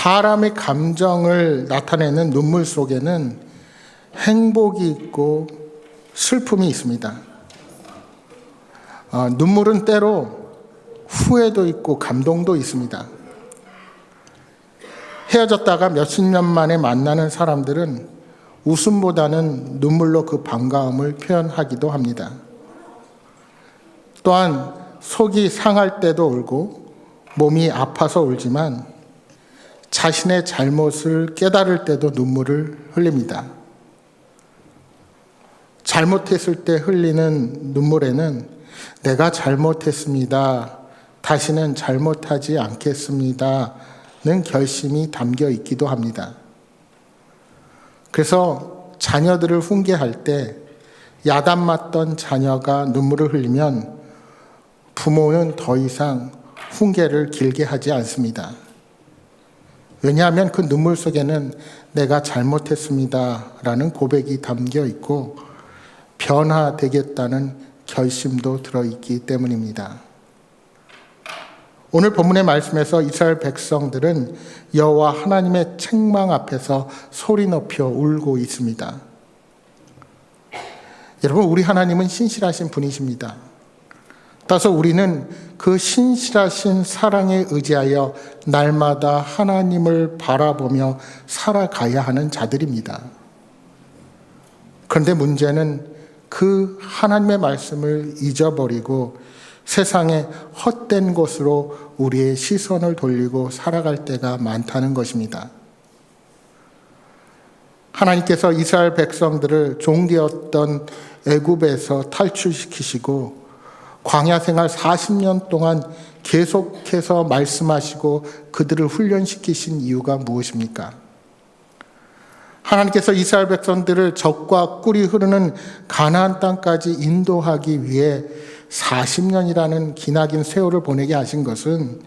사람의 감정을 나타내는 눈물 속에는 행복이 있고 슬픔이 있습니다. 눈물은 때로 후회도 있고 감동도 있습니다. 헤어졌다가 몇십 년 만에 만나는 사람들은 웃음보다는 눈물로 그 반가움을 표현하기도 합니다. 또한 속이 상할 때도 울고 몸이 아파서 울지만 자신의 잘못을 깨달을 때도 눈물을 흘립니다. 잘못했을 때 흘리는 눈물에는 내가 잘못했습니다. 다시는 잘못하지 않겠습니다. 는 결심이 담겨 있기도 합니다. 그래서 자녀들을 훈계할 때 야단 맞던 자녀가 눈물을 흘리면 부모는 더 이상 훈계를 길게 하지 않습니다. 왜냐하면 그 눈물 속에는 내가 잘못했습니다 라는 고백이 담겨 있고 변화되겠다는 결심도 들어있기 때문입니다. 오늘 본문의 말씀에서 이스라엘 백성들은 여호와 하나님의 책망 앞에서 소리 높여 울고 있습니다. 여러분, 우리 하나님은 신실하신 분이십니다. 따라서 우리는 그 신실하신 사랑에 의지하여 날마다 하나님을 바라보며 살아가야 하는 자들입니다. 그런데 문제는 그 하나님의 말씀을 잊어버리고 세상의 헛된 곳으로 우리의 시선을 돌리고 살아갈 때가 많다는 것입니다. 하나님께서 이스라엘 백성들을 종되었던 애굽에서 탈출시키시고 광야 생활 40년 동안 계속해서 말씀하시고 그들을 훈련시키신 이유가 무엇입니까? 하나님께서 이스라엘 백성들을 적과 꿀이 흐르는 가나안 땅까지 인도하기 위해 40년이라는 기나긴 세월을 보내게 하신 것은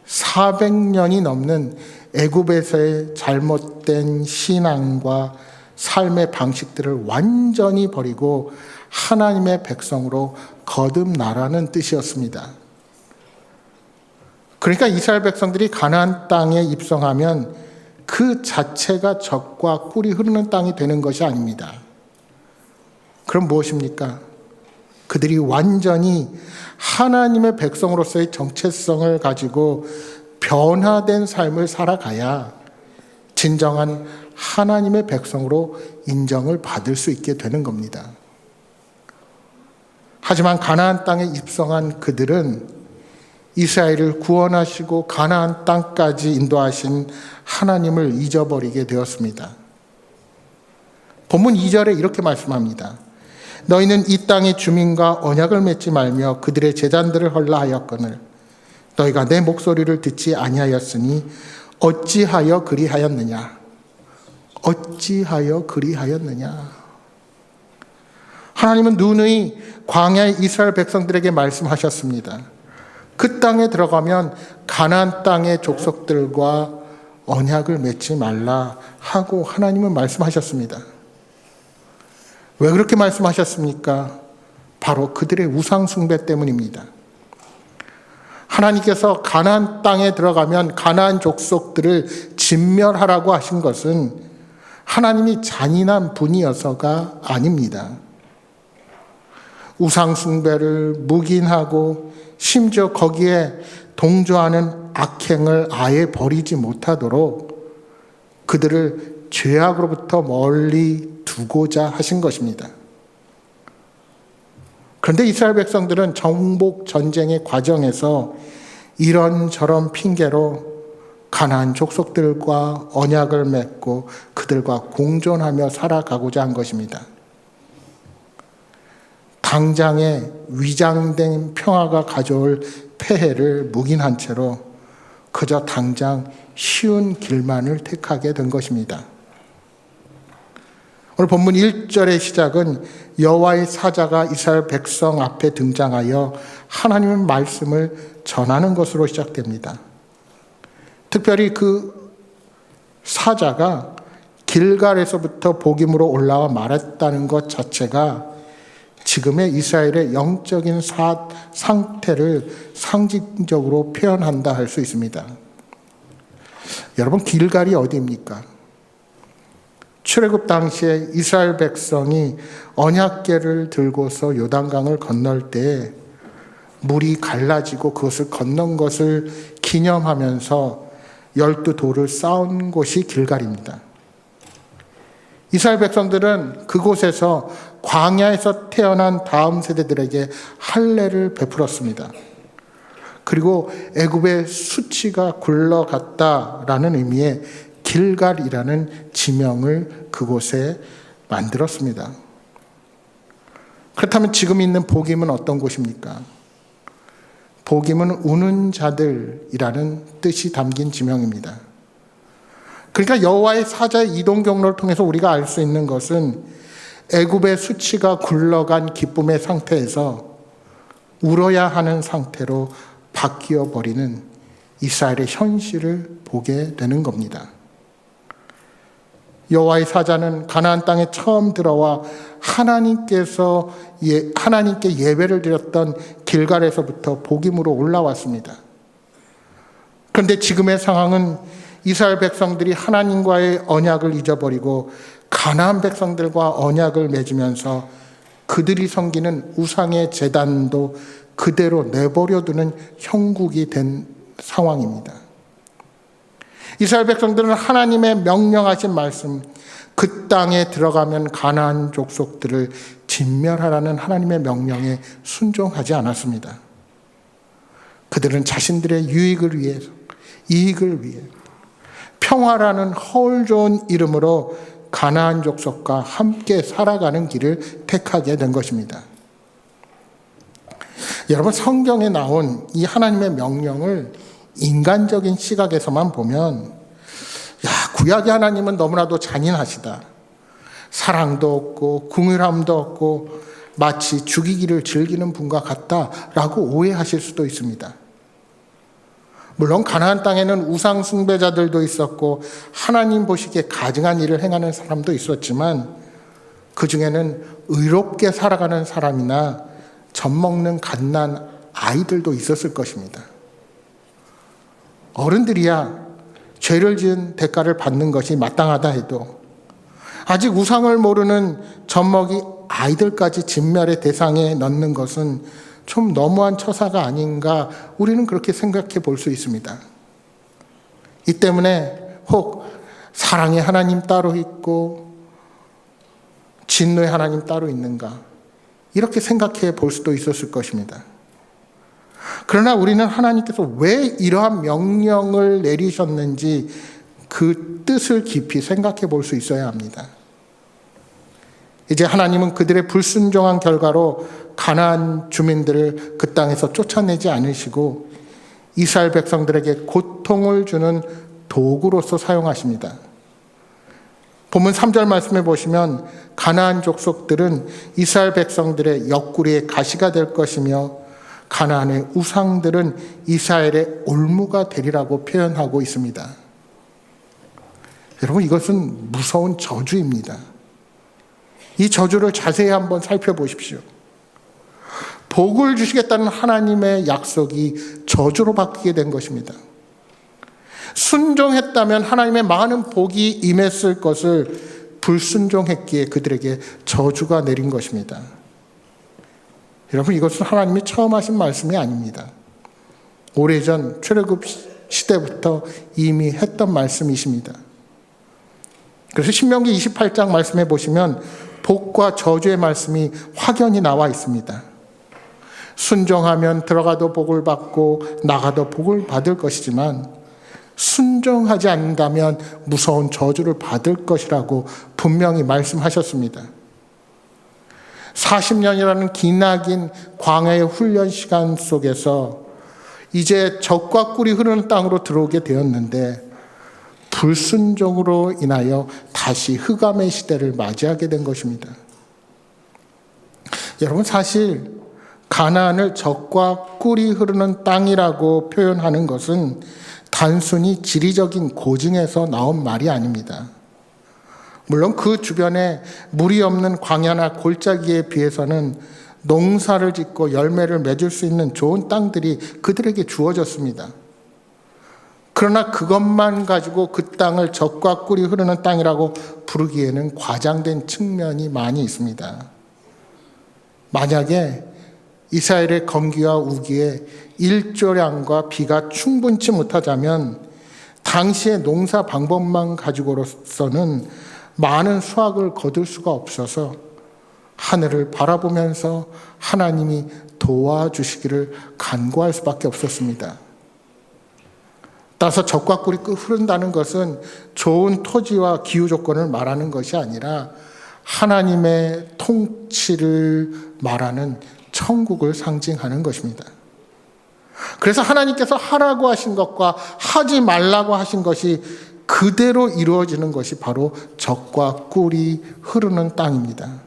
400년이 넘는 애굽에서의 잘못된 신앙과 삶의 방식들을 완전히 버리고 하나님의 백성으로 거듭나라는 뜻이었습니다. 그러니까 이스라엘 백성들이 가나안 땅에 입성하면 그 자체가 적과 꿀이 흐르는 땅이 되는 것이 아닙니다. 그럼 무엇입니까? 그들이 완전히 하나님의 백성으로서의 정체성을 가지고 변화된 삶을 살아가야 진정한 하나님의 백성으로 인정을 받을 수 있게 되는 겁니다. 하지만 가나안 땅에 입성한 그들은 이스라엘을 구원하시고 가나안 땅까지 인도하신 하나님을 잊어버리게 되었습니다. 본문 2절에 이렇게 말씀합니다. 너희는 이 땅의 주민과 언약을 맺지 말며 그들의 제단들을 헐라 하였거늘 너희가 내 목소리를 듣지 아니하였으니 어찌하여 그리하였느냐? 어찌하여 그리하였느냐? 하나님은 누누이 광야의 이스라엘 백성들에게 말씀하셨습니다. 그 땅에 들어가면 가나안 땅의 족속들과 언약을 맺지 말라 하고 하나님은 말씀하셨습니다. 왜 그렇게 말씀하셨습니까? 바로 그들의 우상 숭배 때문입니다. 하나님께서 가나안 땅에 들어가면 가나안 족속들을 진멸하라고 하신 것은 하나님이 잔인한 분이어서가 아닙니다. 우상 숭배를 묵인하고 심지어 거기에 동조하는 악행을 아예 버리지 못하도록 그들을 죄악으로부터 멀리 두고자 하신 것입니다. 그런데 이스라엘 백성들은 정복 전쟁의 과정에서 이런저런 핑계로 가나안 족속들과 언약을 맺고 그들과 공존하며 살아가고자 한 것입니다. 당장의 위장된 평화가 가져올 폐해를 묵인한 채로 그저 당장 쉬운 길만을 택하게 된 것입니다. 오늘 본문 1절의 시작은 여호와의 사자가 이스라엘 백성 앞에 등장하여 하나님의 말씀을 전하는 것으로 시작됩니다. 특별히 그 사자가 길갈에서부터 복임으로 올라와 말했다는 것 자체가 지금의 이스라엘의 영적인 상태를 상징적으로 표현한다 할 수 있습니다. 여러분, 길갈이 어디입니까? 출애굽 당시에 이스라엘 백성이 언약궤를 들고서 요단강을 건널 때 물이 갈라지고 그것을 건넌 것을 기념하면서 12돌을 쌓은 곳이 길갈입니다. 이스라엘 백성들은 그곳에서 광야에서 태어난 다음 세대들에게 할례를 베풀었습니다. 그리고 애굽의 수치가 굴러갔다라는 의미의 길갈이라는 지명을 그곳에 만들었습니다. 그렇다면 지금 있는 복임은 어떤 곳입니까? 복임은 우는 자들이라는 뜻이 담긴 지명입니다. 그러니까 여호와의 사자의 이동 경로를 통해서 우리가 알 수 있는 것은 애굽의 수치가 굴러간 기쁨의 상태에서 울어야 하는 상태로 바뀌어 버리는 이스라엘의 현실을 보게 되는 겁니다. 여호와의 사자는 가나안 땅에 처음 들어와 하나님께 예배를 드렸던 길갈에서부터 복임으로 올라왔습니다. 그런데 지금의 상황은 이스라엘 백성들이 하나님과의 언약을 잊어버리고 가나안 백성들과 언약을 맺으면서 그들이 섬기는 우상의 제단도 그대로 내버려두는 형국이 된 상황입니다. 이스라엘 백성들은 하나님의 명령하신 말씀, 그 땅에 들어가면 가나안 족속들을 진멸하라는 하나님의 명령에 순종하지 않았습니다. 그들은 자신들의 유익을 위해서, 이익을 위해 평화라는 허울 좋은 이름으로 가나안 족속과 함께 살아가는 길을 택하게 된 것입니다. 여러분, 성경에 나온 이 하나님의 명령을 인간적인 시각에서만 보면, 구약의 하나님은 너무나도 잔인하시다, 사랑도 없고 긍휼함도 없고 마치 죽이기를 즐기는 분과 같다라고 오해하실 수도 있습니다. 물론 가나안 땅에는 우상 숭배자들도 있었고 하나님 보시기에 가증한 일을 행하는 사람도 있었지만, 그 중에는 의롭게 살아가는 사람이나 젖먹는 갓난 아이들도 있었을 것입니다. 어른들이야 죄를 지은 대가를 받는 것이 마땅하다 해도 아직 우상을 모르는 젖먹이 아이들까지 진멸의 대상에 넣는 것은 좀 너무한 처사가 아닌가, 우리는 그렇게 생각해 볼 수 있습니다. 이 때문에 혹 사랑의 하나님 따로 있고 진노의 하나님 따로 있는가, 이렇게 생각해 볼 수도 있었을 것입니다. 그러나 우리는 하나님께서 왜 이러한 명령을 내리셨는지 그 뜻을 깊이 생각해 볼 수 있어야 합니다. 이제 하나님은 그들의 불순종한 결과로 가나안 주민들을 그 땅에서 쫓아내지 않으시고 이스라엘 백성들에게 고통을 주는 도구로서 사용하십니다. 본문 3절 말씀해 보시면 가나안 족속들은 이스라엘 백성들의 옆구리에 가시가 될 것이며 가나안의 우상들은 이스라엘의 올무가 되리라고 표현하고 있습니다. 여러분, 이것은 무서운 저주입니다. 이 저주를 자세히 한번 살펴보십시오. 복을 주시겠다는 하나님의 약속이 저주로 바뀌게 된 것입니다. 순종했다면 하나님의 많은 복이 임했을 것을 불순종했기에 그들에게 저주가 내린 것입니다. 여러분, 이것은 하나님이 처음 하신 말씀이 아닙니다. 오래전 출애굽 시대부터 이미 했던 말씀이십니다. 그래서 신명기 28장 말씀해 보시면 복과 저주의 말씀이 확연히 나와 있습니다. 순종하면 들어가도 복을 받고 나가도 복을 받을 것이지만 순종하지 않는다면 무서운 저주를 받을 것이라고 분명히 말씀하셨습니다. 40년이라는 기나긴 광야의 훈련 시간 속에서 이제 젖과 꿀이 흐르는 땅으로 들어오게 되었는데 불순종으로 인하여 다시 흑암의 시대를 맞이하게 된 것입니다. 여러분, 사실 가나안을 젖과 꿀이 흐르는 땅이라고 표현하는 것은 단순히 지리적인 고증에서 나온 말이 아닙니다. 물론 그 주변에 물이 없는 광야나 골짜기에 비해서는 농사를 짓고 열매를 맺을 수 있는 좋은 땅들이 그들에게 주어졌습니다. 그러나 그것만 가지고 그 땅을 젖과 꿀이 흐르는 땅이라고 부르기에는 과장된 측면이 많이 있습니다. 만약에 이스라엘의 건기와 우기에 일조량과 비가 충분치 못하자면 당시의 농사 방법만 가지고로서는 많은 수확을 거둘 수가 없어서 하늘을 바라보면서 하나님이 도와주시기를 간구할 수밖에 없었습니다. 따라서 젖과 꿀이 흐른다는 것은 좋은 토지와 기후 조건을 말하는 것이 아니라 하나님의 통치를 말하는 천국을 상징하는 것입니다. 그래서 하나님께서 하라고 하신 것과 하지 말라고 하신 것이 그대로 이루어지는 것이 바로 젖과 꿀이 흐르는 땅입니다.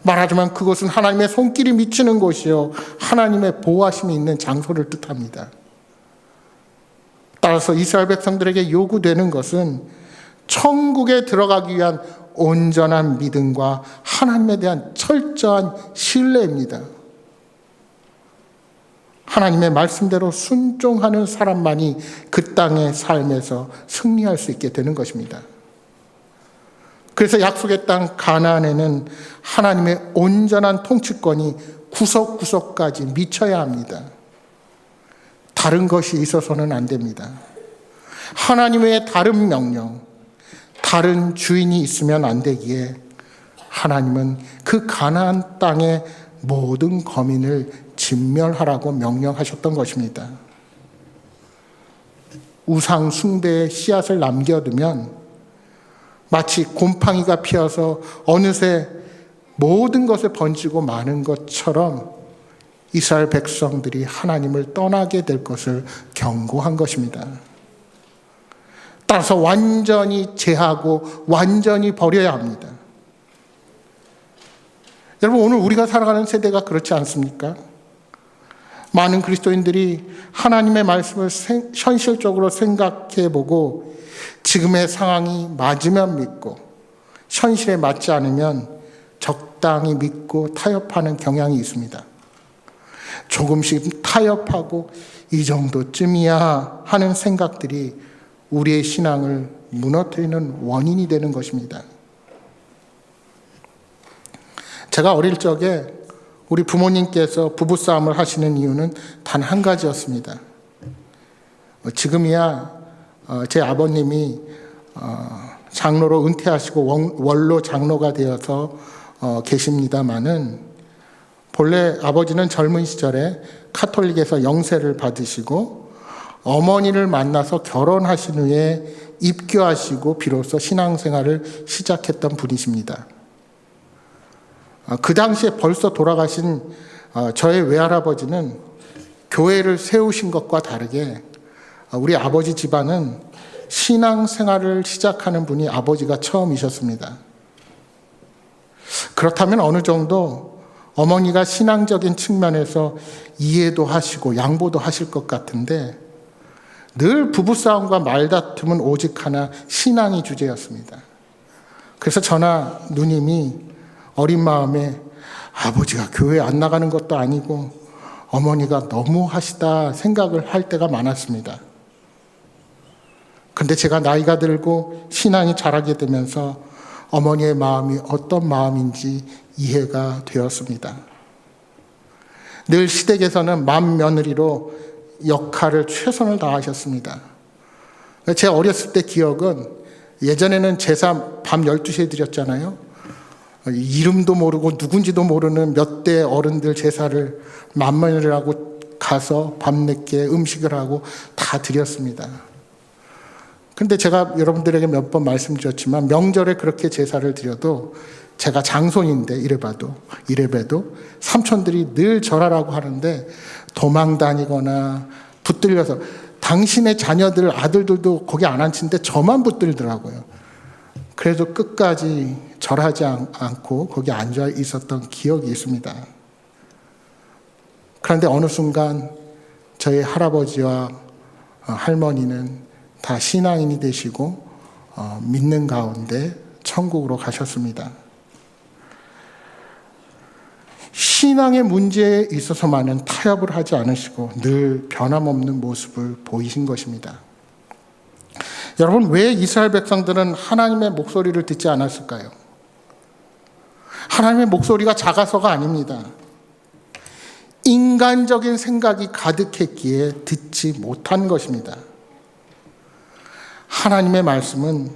말하자면 그것은 하나님의 손길이 미치는 곳이요 하나님의 보호하심이 있는 장소를 뜻합니다. 따라서 이스라엘 백성들에게 요구되는 것은 천국에 들어가기 위한 온전한 믿음과 하나님에 대한 철저한 신뢰입니다. 하나님의 말씀대로 순종하는 사람만이 그 땅의 삶에서 승리할 수 있게 되는 것입니다. 그래서 약속의 땅 가나안에는 하나님의 온전한 통치권이 구석구석까지 미쳐야 합니다. 다른 것이 있어서는 안 됩니다. 하나님의 다른 명령, 다른 주인이 있으면 안 되기에 하나님은 그 가나안 땅의 모든 거민을 진멸하라고 명령하셨던 것입니다. 우상 숭배의 씨앗을 남겨두면 마치 곰팡이가 피어서 어느새 모든 것을 번지고 마는 것처럼 이스라엘 백성들이 하나님을 떠나게 될 것을 경고한 것입니다. 따라서 완전히 제하고 완전히 버려야 합니다. 여러분, 오늘 우리가 살아가는 세대가 그렇지 않습니까? 많은 그리스도인들이 하나님의 말씀을 현실적으로 생각해보고 지금의 상황이 맞으면 믿고 현실에 맞지 않으면 적당히 믿고 타협하는 경향이 있습니다. 조금씩 타협하고 이 정도쯤이야 하는 생각들이 우리의 신앙을 무너뜨리는 원인이 되는 것입니다. 제가 어릴 적에 우리 부모님께서 부부싸움을 하시는 이유는 단 한 가지였습니다. 지금이야 제 아버님이 장로로 은퇴하시고 원로 장로가 되어서 계십니다마는 본래 아버지는 젊은 시절에 카톨릭에서 영세를 받으시고 어머니를 만나서 결혼하신 후에 입교하시고 비로소 신앙생활을 시작했던 분이십니다. 그 당시에 벌써 돌아가신 저의 외할아버지는 교회를 세우신 것과 다르게 우리 아버지 집안은 신앙생활을 시작하는 분이 아버지가 처음이셨습니다. 그렇다면 어느 정도 어머니가 신앙적인 측면에서 이해도 하시고 양보도 하실 것 같은데 늘 부부싸움과 말다툼은 오직 하나 신앙이 주제였습니다. 그래서 저나 누님이 어린 마음에 아버지가 교회 안 나가는 것도 아니고 어머니가 너무하시다 생각을 할 때가 많았습니다. 근데 제가 나이가 들고 신앙이 자라게 되면서 어머니의 마음이 어떤 마음인지 이해가 되었습니다. 늘 시댁에서는 맏며느리로 역할을 최선을 다하셨습니다. 제 어렸을 때 기억은 예전에는 제사 밤 12시에 드렸잖아요. 이름도 모르고 누군지도 모르는 몇 대 어른들 제사를 맏며느리라고 가서 밤늦게 음식을 하고 다 드렸습니다. 근데 제가 여러분들에게 몇 번 말씀드렸지만 명절에 그렇게 제사를 드려도 제가 장손인데 이래봐도 삼촌들이 늘 절하라고 하는데 도망 다니거나 붙들려서 당신의 자녀들 아들들도 거기 안 앉힌데 저만 붙들더라고요. 그래도 끝까지 절하지 않고 거기 앉아 있었던 기억이 있습니다. 그런데 어느 순간 저희 할아버지와 할머니는 다 신앙인이 되시고 믿는 가운데 천국으로 가셨습니다. 신앙의 문제에 있어서만은 타협을 하지 않으시고 늘 변함없는 모습을 보이신 것입니다. 여러분, 왜 이스라엘 백성들은 하나님의 목소리를 듣지 않았을까요? 하나님의 목소리가 작아서가 아닙니다. 인간적인 생각이 가득했기에 듣지 못한 것입니다. 하나님의 말씀은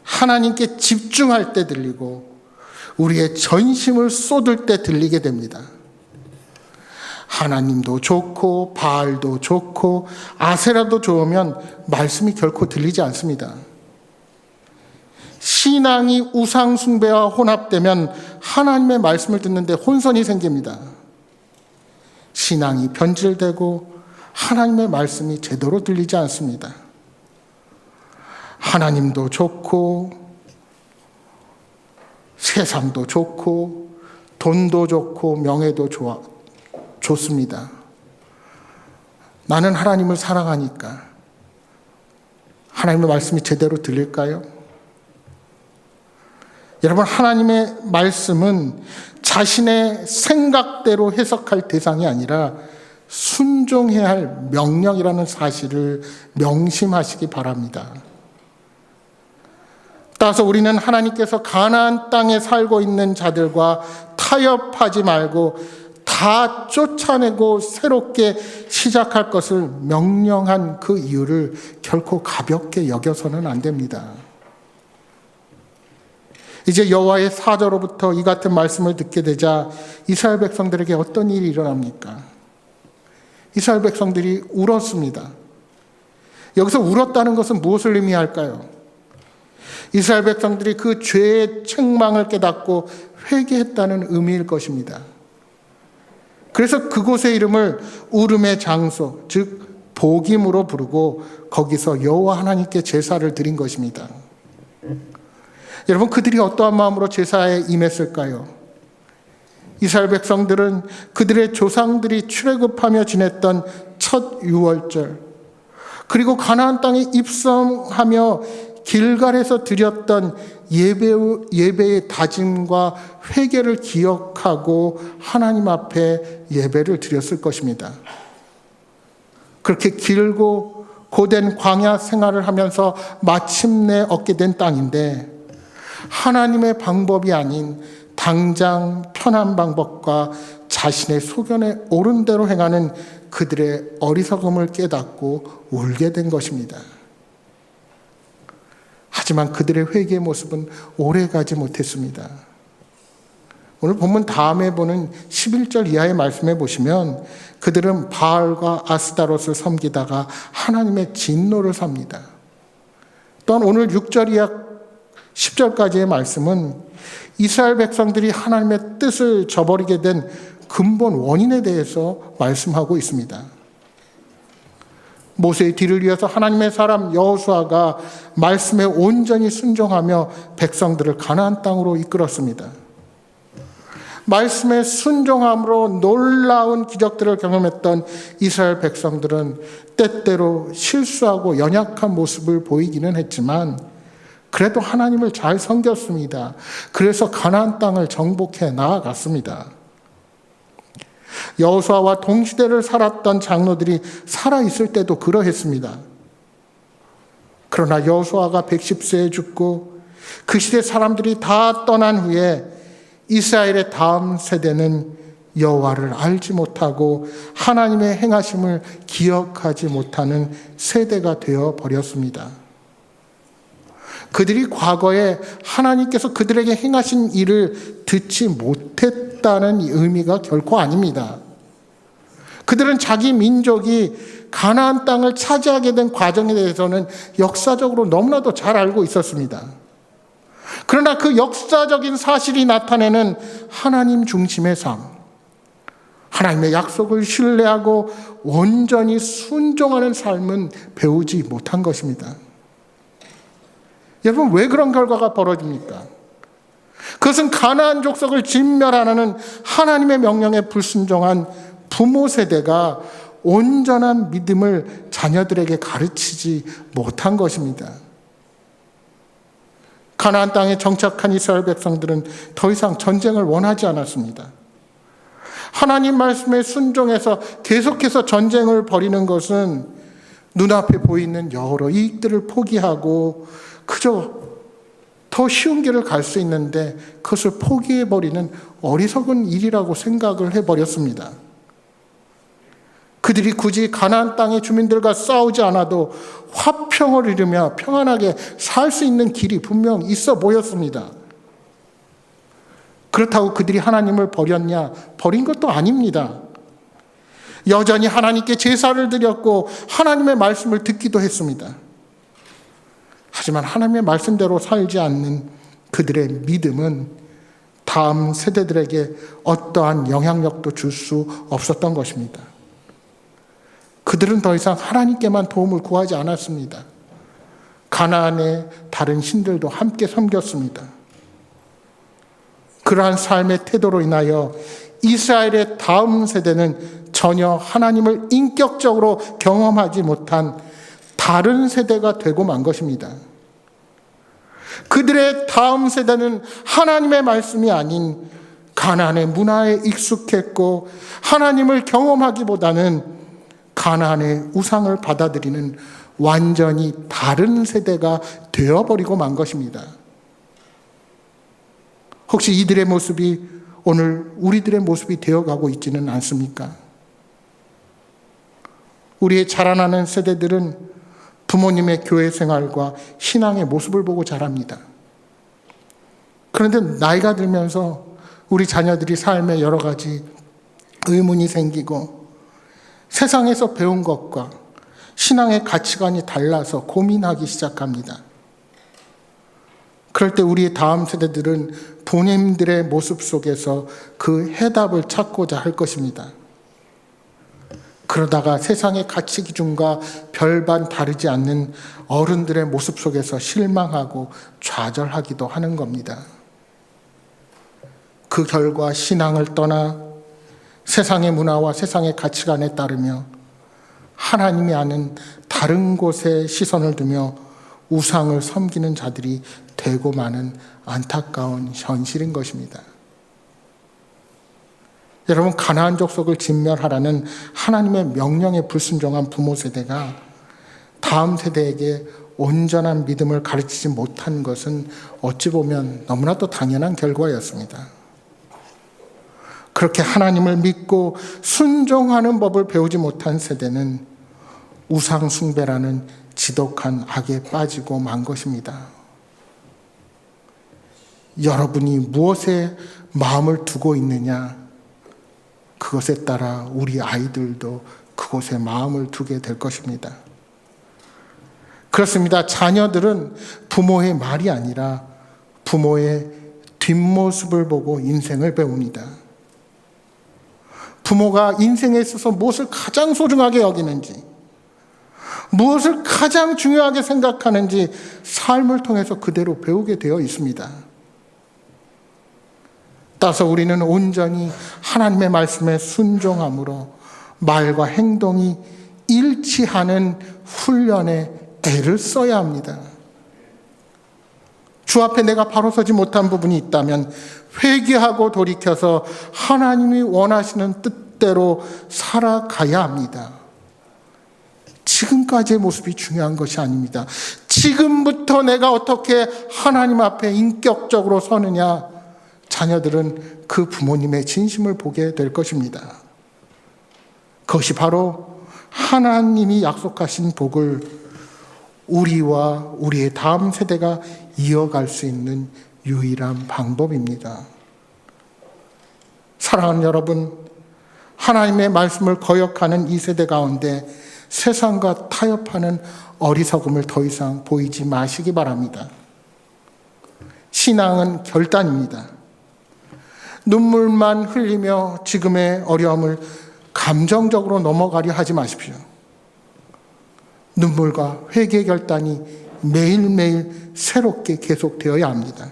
하나님께 집중할 때 들리고 우리의 전심을 쏟을 때 들리게 됩니다. 하나님도 좋고 바알도 좋고 아세라도 좋으면 말씀이 결코 들리지 않습니다. 신앙이 우상 숭배와 혼합되면 하나님의 말씀을 듣는데 혼선이 생깁니다. 신앙이 변질되고 하나님의 말씀이 제대로 들리지 않습니다. 하나님도 좋고 세상도 좋고 돈도 좋고 명예도 좋습니다. 나는 하나님을 사랑하니까 하나님의 말씀이 제대로 들릴까요? 여러분, 하나님의 말씀은 자신의 생각대로 해석할 대상이 아니라 순종해야 할 명령이라는 사실을 명심하시기 바랍니다. 따라서 우리는 하나님께서 가나안 땅에 살고 있는 자들과 타협하지 말고 다 쫓아내고 새롭게 시작할 것을 명령한 그 이유를 결코 가볍게 여겨서는 안 됩니다. 이제 여호와의 사자로부터 이 같은 말씀을 듣게 되자 이스라엘 백성들에게 어떤 일이 일어납니까? 이스라엘 백성들이 울었습니다. 여기서 울었다는 것은 무엇을 의미할까요? 이스라엘 백성들이 그 죄의 책망을 깨닫고 회개했다는 의미일 것입니다. 그래서 그곳의 이름을 울음의 장소, 즉 복임으로 부르고 거기서 여호와 하나님께 제사를 드린 것입니다. 여러분, 그들이 어떠한 마음으로 제사에 임했을까요? 이스라엘 백성들은 그들의 조상들이 출애굽하며 지냈던 첫 유월절, 그리고 가나안 땅에 입성하며 길갈에서 드렸던 예배의 다짐과 회개를 기억하고 하나님 앞에 예배를 드렸을 것입니다. 그렇게 길고 고된 광야 생활을 하면서 마침내 얻게 된 땅인데 하나님의 방법이 아닌 당장 편한 방법과 자신의 소견에 옳은 대로 행하는 그들의 어리석음을 깨닫고 울게 된 것입니다. 하지만 그들의 회개의 모습은 오래가지 못했습니다. 오늘 본문 다음에 보는 11절 이하의 말씀에 보시면 그들은 바알과 아스다롯을 섬기다가 하나님의 진노를 삽니다. 또한 오늘 6절 이하 10절까지의 말씀은 이스라엘 백성들이 하나님의 뜻을 저버리게 된 근본 원인에 대해서 말씀하고 있습니다. 모세의 뒤를 이어서 하나님의 사람 여호수아가 말씀에 온전히 순종하며 백성들을 가나안 땅으로 이끌었습니다. 말씀에 순종함으로 놀라운 기적들을 경험했던 이스라엘 백성들은 때때로 실수하고 연약한 모습을 보이기는 했지만 그래도 하나님을 잘 섬겼습니다. 그래서 가나안 땅을 정복해 나아갔습니다. 여호수아와 동시대를 살았던 장로들이 살아있을 때도 그러했습니다. 그러나 여호수아가 110세에 죽고 그 시대 사람들이 다 떠난 후에 이스라엘의 다음 세대는 여호와를 알지 못하고 하나님의 행하심을 기억하지 못하는 세대가 되어 버렸습니다. 그들이 과거에 하나님께서 그들에게 행하신 일을 듣지 못했다는 의미가 결코 아닙니다. 그들은 자기 민족이 가나안 땅을 차지하게 된 과정에 대해서는 역사적으로 너무나도 잘 알고 있었습니다. 그러나 그 역사적인 사실이 나타내는 하나님 중심의 삶, 하나님의 약속을 신뢰하고 온전히 순종하는 삶은 배우지 못한 것입니다. 여러분, 왜 그런 결과가 벌어집니까? 그것은 가나안 족속을 진멸하는 하나님의 명령에 불순종한 부모 세대가 온전한 믿음을 자녀들에게 가르치지 못한 것입니다. 가나안 땅에 정착한 이스라엘 백성들은 더 이상 전쟁을 원하지 않았습니다. 하나님 말씀에 순종해서 계속해서 전쟁을 벌이는 것은 눈앞에 보이는 여러 이익들을 포기하고 그저 더 쉬운 길을 갈 수 있는데 그것을 포기해버리는 어리석은 일이라고 생각을 해버렸습니다. 그들이 굳이 가나안 땅의 주민들과 싸우지 않아도 화평을 이루며 평안하게 살 수 있는 길이 분명 있어 보였습니다. 그렇다고 그들이 하나님을 버렸냐? 버린 것도 아닙니다. 여전히 하나님께 제사를 드렸고 하나님의 말씀을 듣기도 했습니다. 하지만 하나님의 말씀대로 살지 않는 그들의 믿음은 다음 세대들에게 어떠한 영향력도 줄 수 없었던 것입니다. 그들은 더 이상 하나님께만 도움을 구하지 않았습니다. 가나안의 다른 신들도 함께 섬겼습니다. 그러한 삶의 태도로 인하여 이스라엘의 다음 세대는 전혀 하나님을 인격적으로 경험하지 못한 다른 세대가 되고 만 것입니다. 그들의 다음 세대는 하나님의 말씀이 아닌 가나안의 문화에 익숙했고 하나님을 경험하기보다는 가나안의 우상을 받아들이는 완전히 다른 세대가 되어버리고 만 것입니다. 혹시 이들의 모습이 오늘 우리들의 모습이 되어가고 있지는 않습니까? 우리의 자라나는 세대들은 부모님의 교회 생활과 신앙의 모습을 보고 자랍니다. 그런데 나이가 들면서 우리 자녀들이 삶에 여러 가지 의문이 생기고 세상에서 배운 것과 신앙의 가치관이 달라서 고민하기 시작합니다. 그럴 때 우리의 다음 세대들은 부모님들의 모습 속에서 그 해답을 찾고자 할 것입니다. 그러다가 세상의 가치 기준과 별반 다르지 않는 어른들의 모습 속에서 실망하고 좌절하기도 하는 겁니다. 그 결과 신앙을 떠나 세상의 문화와 세상의 가치관에 따르며 하나님이 아는 다른 곳에 시선을 두며 우상을 섬기는 자들이 되고 마는 안타까운 현실인 것입니다. 여러분, 가나안 족속을 진멸하라는 하나님의 명령에 불순종한 부모 세대가 다음 세대에게 온전한 믿음을 가르치지 못한 것은 어찌 보면 너무나도 당연한 결과였습니다. 그렇게 하나님을 믿고 순종하는 법을 배우지 못한 세대는 우상 숭배라는 지독한 악에 빠지고 만 것입니다. 여러분이 무엇에 마음을 두고 있느냐, 그것에 따라 우리 아이들도 그곳에 마음을 두게 될 것입니다. 그렇습니다. 자녀들은 부모의 말이 아니라 부모의 뒷모습을 보고 인생을 배웁니다. 부모가 인생에 있어서 무엇을 가장 소중하게 여기는지, 무엇을 가장 중요하게 생각하는지 삶을 통해서 그대로 배우게 되어 있습니다. 따라서 우리는 온전히 하나님의 말씀에 순종함으로 말과 행동이 일치하는 훈련에 애를 써야 합니다. 주 앞에 내가 바로 서지 못한 부분이 있다면 회개하고 돌이켜서 하나님이 원하시는 뜻대로 살아가야 합니다. 지금까지의 모습이 중요한 것이 아닙니다. 지금부터 내가 어떻게 하나님 앞에 인격적으로 서느냐, 자녀들은 그 부모님의 진심을 보게 될 것입니다. 그것이 바로 하나님이 약속하신 복을 우리와 우리의 다음 세대가 이어갈 수 있는 유일한 방법입니다. 사랑하는 여러분, 하나님의 말씀을 거역하는 이 세대 가운데 세상과 타협하는 어리석음을 더 이상 보이지 마시기 바랍니다. 신앙은 결단입니다. 눈물만 흘리며 지금의 어려움을 감정적으로 넘어가려 하지 마십시오. 눈물과 회개 결단이 매일매일 새롭게 계속되어야 합니다.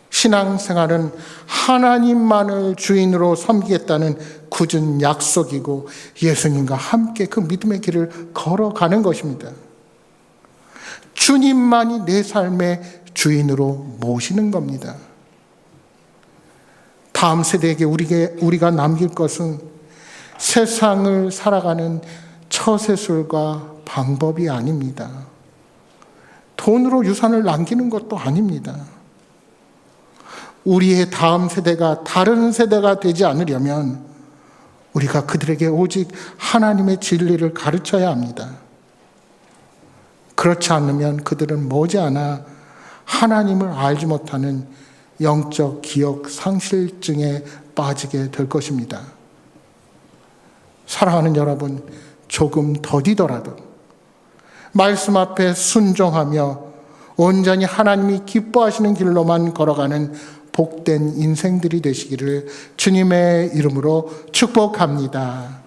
신앙생활은 하나님만을 주인으로 섬기겠다는 굳은 약속이고 예수님과 함께 그 믿음의 길을 걸어가는 것입니다. 주님만이 내 삶의 주인으로 모시는 겁니다. 다음 세대에게 우리가 남길 것은 세상을 살아가는 처세술과 방법이 아닙니다. 돈으로 유산을 남기는 것도 아닙니다. 우리의 다음 세대가 다른 세대가 되지 않으려면 우리가 그들에게 오직 하나님의 진리를 가르쳐야 합니다. 그렇지 않으면 그들은 머지않아 하나님을 알지 못하는 영적 기억 상실증에 빠지게 될 것입니다. 사랑하는 여러분, 조금 더디더라도 말씀 앞에 순종하며 온전히 하나님이 기뻐하시는 길로만 걸어가는 복된 인생들이 되시기를 주님의 이름으로 축복합니다.